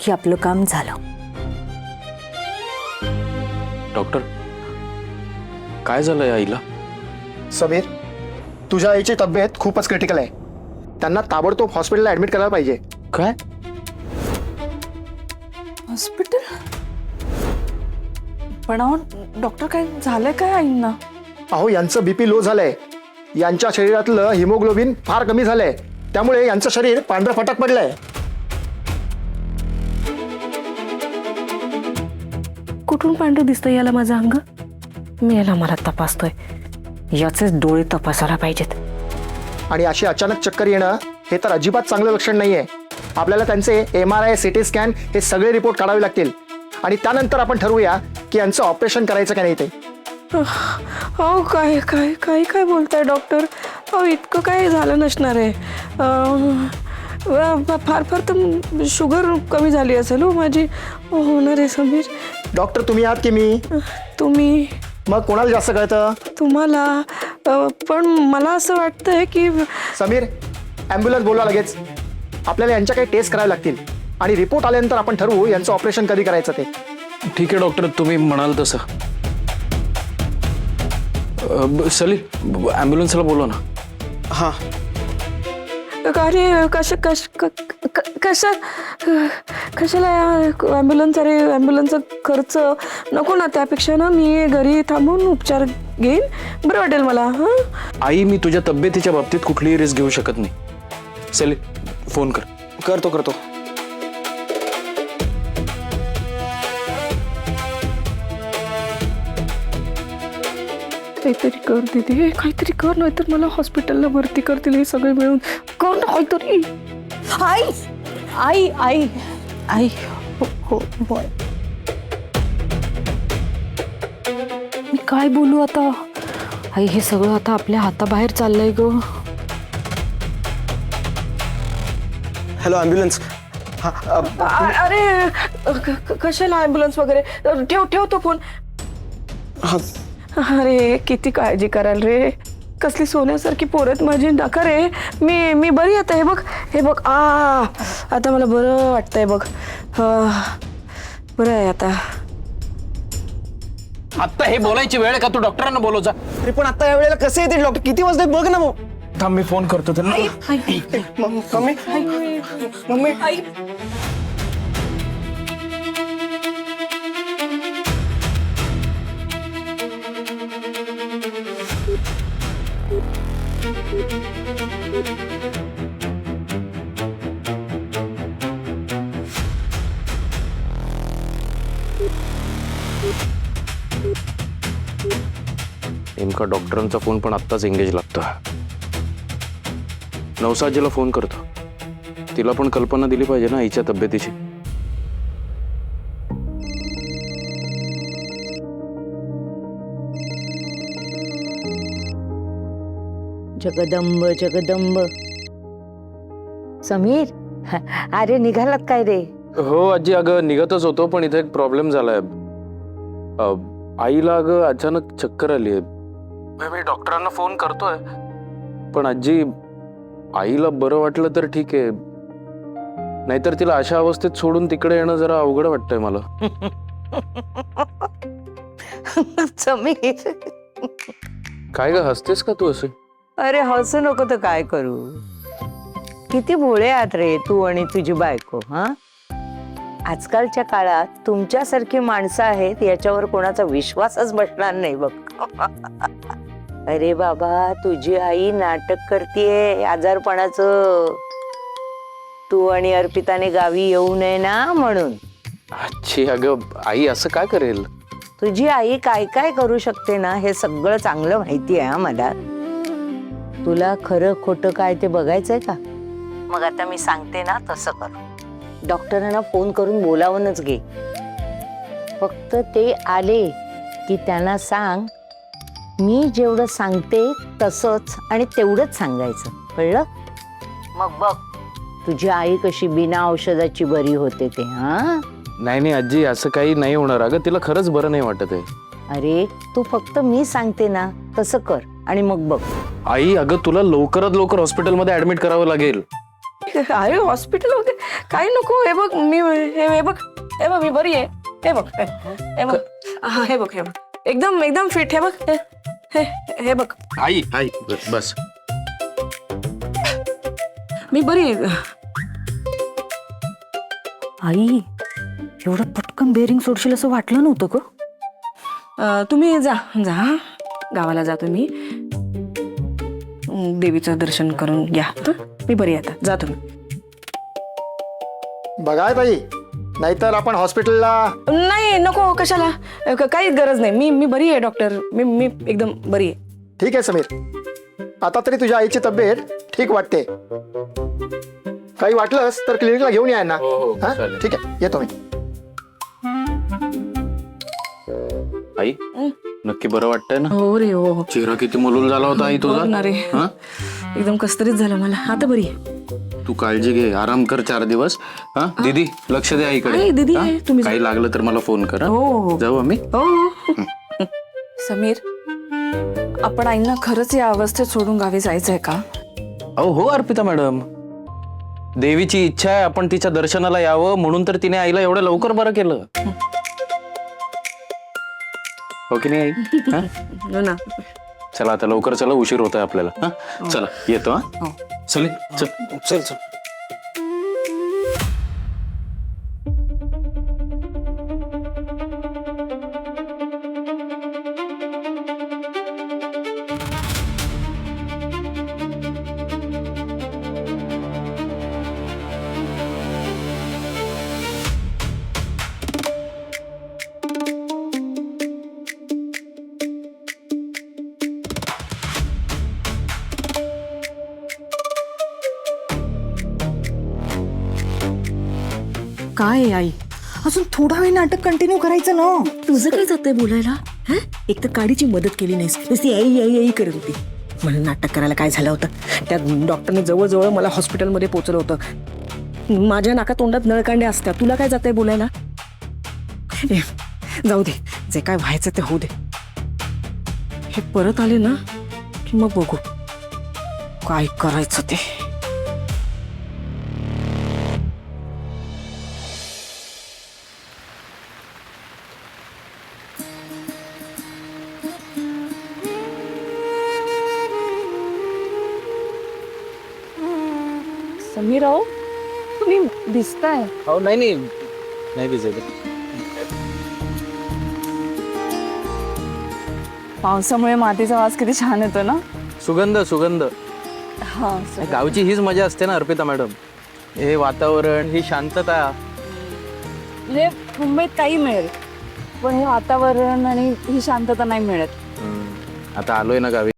की आपलं काम झालं. डॉक्टर काय झालंय आईला? समीर, तुझ्या आईची तब्येत खूपच क्रिटिकल आहे. त्यांना ताबडतोब हॉस्पिटलला ऍडमिट करायला पाहिजे. काय? हॉस्पिटल? पण अहो डॉक्टर, काय झालंय काय आईंना? अहो, यांचं बीपी लो झालंय. यांच्या शरीरातलं हिमोग्लोबिन फार कमी झालंय. त्यामुळे यांचं शरीर पांढरं फटक पडलंय. कुठून पांढरं दिसतंय याला माझं अंग? मी याला मला तपासतोय. याचेच डोळे तपासायला पाहिजेत. आणि अशी अचानक चक्कर येणं हे तर अजिबात चांगलं लक्षण नाहीये. आपल्याला त्यांचे MRI, CT स्कॅन हे सगळे रिपोर्ट काढावे लागतील. आणि त्यानंतर आपण ठरवूया की यांचं ऑपरेशन करायचं का नाही ते. अहो काय काय काय काय बोलताय डॉक्टर? अहो इतकं काय झालं नसणार आहे. फार फार तर शुगर कमी झाली असेल हो माझी. होणार आहे समीर. डॉक्टर तुम्ही आहात की मी? तुम्ही? मग कोणाला जास्त कळतं? तुम्हाला. पण मला असं वाटतंय की समीर, ॲम्ब्युलन्स बोलवा लगेच. आपल्याला यांच्या काही टेस्ट करावे लागतील आणि रिपोर्ट आल्यानंतर आपण ठरवू यांचं ऑपरेशन कधी करायचं ते. ठीक आहे डॉक्टर, तुम्ही म्हणाल तसं. सलील, ॲम्ब्युलन्सला बोलवा ना. हां. अरे कशाला ॲम्ब्युलन्स? अरे ॲम्ब्युलन्सचा खर्च नको ना. त्यापेक्षा ना मी घरी थांबून उपचार घेईन, बरं वाटेल मला. हां आई, मी तुझ्या तब्येतीच्या बाबतीत कुठलीही रिस्क घेऊ शकत नाही. सलील, फोन कर. करतो. काहीतरी कर दीदी, काहीतरी कर, नाहीतर मला हॉस्पिटलला भरती करतील हे सगळे मिळून. कर ना काहीतरी. आई आई आई आई हो बोल. मी काय बोलू आता? आई, हे सगळं आता आपल्या हाताबाहेर चाललंय ग. Hello ambulance. अरे कशाला ॲम्ब्युलन्स वगैरे? ठेव तो फोन. अरे किती काळजी कराल रे. कसली सोन्यासारखी पोरत माझी. नका रे, मी बरी आता. हे बघ आता मला बरं वाटतंय बघ. बरं आहे आता. आता हे बोलायची वेळ आहे का? तू डॉक्टरांना बोलवजा. अरे पण आता या वेळेला कसे येतील डॉक्टर? किती वाजता बघ ना. मग थांब, मी फोन करतो त्यांना. मम्मी नेमका डॉक्टरांचा फोन पण आत्ताच एंगेज लागतो. नवसाजीला फोन करतो. तिला पण कल्पना दिली पाहिजे ना आईच्या तब्येतीची. जगदंब जगदंब. समीर, अरे निघालात काय रे? हो आजी, अगं निघतच होतो, पण इथे एक प्रॉब्लेम झालाय. आईला अगं अचानक चक्कर आली आहे. मी डॉक्टरांना फोन करतोय, पण आजी आईला बरं वाटलं तर ठीक आहे, नाहीतर तिला अशा अवस्थेत सोडून तिकडे येणं जरा अवघड वाटतंय मला. समीर, काय ग, हसतेस का तू असे? अरे हसू नको तर काय करू. किती भोळे आहात रे तू आणि तुझी बायको. हा, आजकालच्या काळात तुमच्यासारखी माणसं आहेत याच्यावर कोणाचा विश्वासच बसणार नाही बघ. अरे बाबा, तुझी आई नाटक करतीये आजारपणाचं. तू आणि अर्पिताने गावी येऊ नये ना म्हणून. अच्छी, अगं आई असं काय करेल? तुझी आई काय काय करू शकते ना हे सगळं चांगलं माहिती आहे मला. तुला खरं खोटं काय ते बघायचंय का? मग आता मी सांगते ना तसं कर. डॉक्टरांना फोन करून बोलावूनच घे. फक्त ते आले की त्यांना सांग मी जेवढं सांगते तसंच आणि तेवढंच सांगायचं, कळलं? मग बघ तुझी आई कशी बिना औषधाची बरी होते ते. हा, नाही आजी, असं काही नाही होणार. अगं तिला खरंच बरं नाही वाटत आहे. अरे तू फक्त मी सांगते ना तसं कर आणि मग बघ. आई, अगं तुला लवकरात लवकर हॉस्पिटलमध्ये ऍडमिट करावं लागेल. अरे हॉस्पिटल मध्ये काही नको. हे बघ मी हे बघ मी बरी आहे. हे बघ हे बघ हा, हे बघ एकदम एकदम फिट. हे बघ हे बघ आई आई बस. मी बरी आहे. आई एवढं पटकन बेरिंग सोडशील असं वाटलं नव्हतं ग. तुम्ही जा हा. गावाला जा तुम्ही. देवीचं दर्शन करून घ्या. मी बरी आहे आता. जा तुम्ही. बघाय ताई, नाहीतर आपण हॉस्पिटलला. नाही नको कशाला. काही गरज नाही. मी बरी आहे डॉक्टर. मी एकदम बरी आहे. ठीक आहे समीर, आता तरी तुझ्या आईची तब्येत ठीक वाटते. काही वाटलंस तर क्लिनिकला घेऊन या ना. हो, हा? चालेल. ठीक आहे, येतो मी. आई नक्की बरं वाटतंय ना? हो रे हो. चेहरा किती मलूल झाला होता आई तुझा. हो ना रे. हा? एकदम कसतरीच झालं मला. आता बरी आहे. तू काळजी घे, आराम कर 4 दिवस. हा दीदी लक्ष द्या आईकडे. आहे, दीदी हा? आहे. तुम्ही जा. काही लागलं तर मला फोन करा. हो, हो. जाऊ आम्ही. हो. समीर, आपण आईंना खरंच या अवस्थेत सोडून गावी जायचंय का? अहो हो अर्पिता मॅडम, देवीची इच्छा आहे आपण तिच्या दर्शनाला यावं म्हणून तर तिने आईला एवढं लवकर बरं केलं. हो की नाही आई? हा? हो ना. चला आता लवकर चला, उशीर होतोय आपल्याला. हा चला येतो. हा चल चल चल चल. काय आहे आई, अजून थोडा वेळ नाटक कंटिन्यू करायचं ना. तुझं काय जातंय बोलायला? एक तर काडीची मदत केली नाहीस, नुसती आई आई आई करत होती. म्हणून नाटक करायला काय झालं होतं, त्या डॉक्टरने जवळजवळ मला हॉस्पिटलमध्ये पोहोचलं होतं. माझ्या नाका तोंडात नळकांड्या असत्या. तुला काय जातंय बोलायला? जाऊ दे, जे काय व्हायचं ते होऊ दे. हे परत आले ना की मग बघू काय करायचं ते. समीर राव, तुम्ही दिसताय. हो नाही भिजत. पावसामुळे मातीचा वास किती छान येतो ना. सुगंध सुगंध. हा. गावची हीच मजा असते ना अर्पिता मॅडम. हे वातावरण, ही शांतता. म्हणजे मुंबईत काही मिळेल, पण हे वातावरण आणि ही शांतता नाही मिळत. आता आलोय ना गावी.